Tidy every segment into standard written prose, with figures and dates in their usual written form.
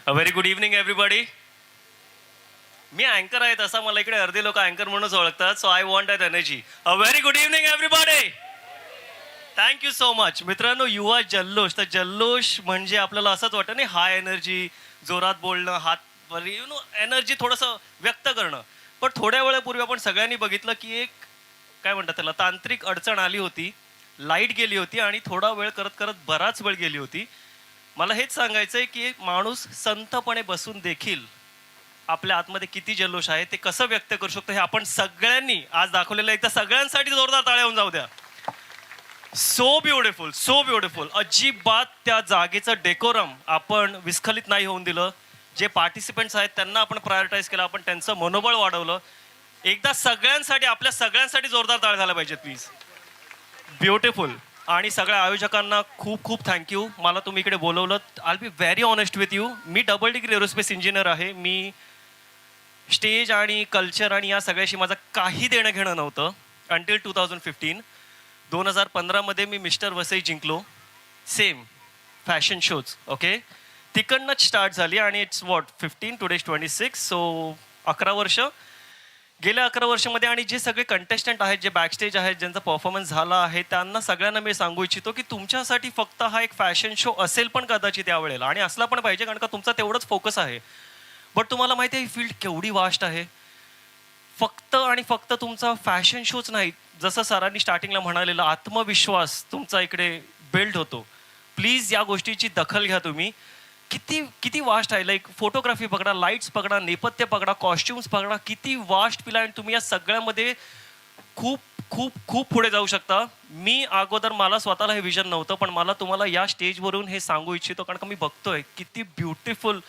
अ very good evening everybody. मी अँकर आहे, तसा मला इकडे अर्धे लोक अँकर म्हणूनच ओळखतात. So I want that energy. A very good evening everybody. Thank you so much. मित्रांनो, युवा जल्लोष. तर जल्लोष म्हणजे आपल्याला असंच वाटतं नाही, हाय एनर्जी, जोरात बोलणं, हात एनर्जी थोडंसं व्यक्त करणं. पण थोड्या वेळापूर्वी आपण सगळ्यांनी बघितलं की एक काय म्हणतात त्याला, तांत्रिक अडचण आली होती. लाईट गेली होती आणि थोडा वेळ करत करत बराच वेळ गेली होती. मला हेच सांगायचं आहे की एक माणूस संथपणे बसून देखील आपल्या आतमध्ये किती जल्लोष आहे ते कसं व्यक्त करू शकतो हे आपण सगळ्यांनी आज दाखवलेलं. एकदा सगळ्यांसाठी जोरदार टाळ्या होऊन जाऊ द्या. So beautiful, so beautiful. अजिबात त्या जागेचं डेकोरम आपण विस्खलित नाही होऊन दिलं. जे पार्टिसिपेंट्स आहेत त्यांना आपण प्रायोरिटाईज केलं, आपण त्यांचं मनोबळ वाढवलं. एकदा सगळ्यांसाठी, आपल्या सगळ्यांसाठी जोरदार टाळ्या झाल्या पाहिजेत प्लीज. ब्युटिफुल. आणि सगळ्या आयोजकांना खूप खूप थँक्यू. मला तुम्ही इकडे बोलवलं. I be very honest with you. Me double degree aerospace engineer आहे. मी स्टेज आणि कल्चर आणि या सगळ्याशी माझं काही देणं घेणं नव्हतं अंटिल 2015. 2015मध्ये मी मिस्टर वसई जिंकलो. Same fashion shows. ओके, तिकडनंच स्टार्ट झाली आणि इट्स वॉट 15, टुडे 26. सो 11 वर्ष. गेल्या 11 वर्षामध्ये आणि जे सगळे कंटेस्टंट आहेत, जे बॅकस्टेज आहेत, ज्यांचा परफॉर्मन्स झाला आहे, त्यांना सगळ्यांना मी सांगू इच्छितो की तुमच्यासाठी फक्त हा एक फॅशन शो असेल पण कदाचित यावेळेला, आणि असला पण पाहिजे कारण का तुमचा तेवढंच फोकस आहे. बट तुम्हाला माहिती आहे ही फील्ड केवढी वास्ट आहे. फक्त आणि फक्त तुमचा फॅशन शोच नाही, जसं सरांनी स्टार्टिंगला म्हणालेलं आत्मविश्वास तुमचा इकडे बिल्ड होतो. प्लीज या गोष्टीची दखल घ्या तुम्ही. किती किती वास्ट आहे. लाईक फोटोग्राफी पकडा, लाईट्स पकडा, नेपथ्य पकडा, कॉस्ट्युम्स पकडा, किती वास्ट फील्ड आहे. आणि तुम्ही या सगळ्यामध्ये खूप खूप खूप पुढे जाऊ शकता. मी अगोदर मला स्वतःला हे विजन नव्हतं, पण मला तुम्हाला या स्टेजवरून हे सांगू इच्छितो कारण का मी बघतोय किती ब्युटिफुल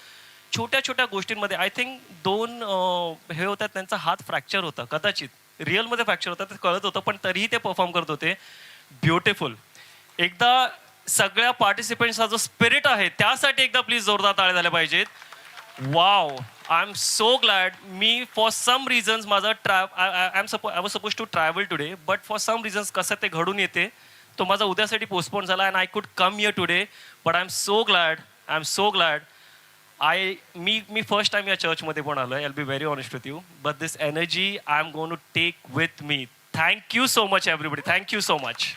छोट्या छोट्या गोष्टींमध्ये. आय थिंक 2 हे होतात, त्यांचा हात फ्रॅक्चर होता, कदाचित रिअलमध्ये फ्रॅक्चर होता, ते कळत होतं, पण तरीही ते परफॉर्म करत होते. ब्युटिफुल. एकदा सगळ्या पार्टिसिपेंट्सचा जो स्पिरिट आहे त्यासाठी एकदा प्लीज जोरदार टाळ्या झाल्या पाहिजेत. Wow, I am so glad. मी फॉर सम रिझन्स माझं I was suppose to travel today, but for some reasons कसं ते घडून येते, तो माझा उद्यासाठी पोस्टपोन झाला and I could come here today. But I am so glad, I am so glad. मी फर्स्ट टाइम या चर्चमध्ये पण आलो आहे. I be very honest with you, but this energy I am gonna take with me. Thank you so much everybody. Thank you so much.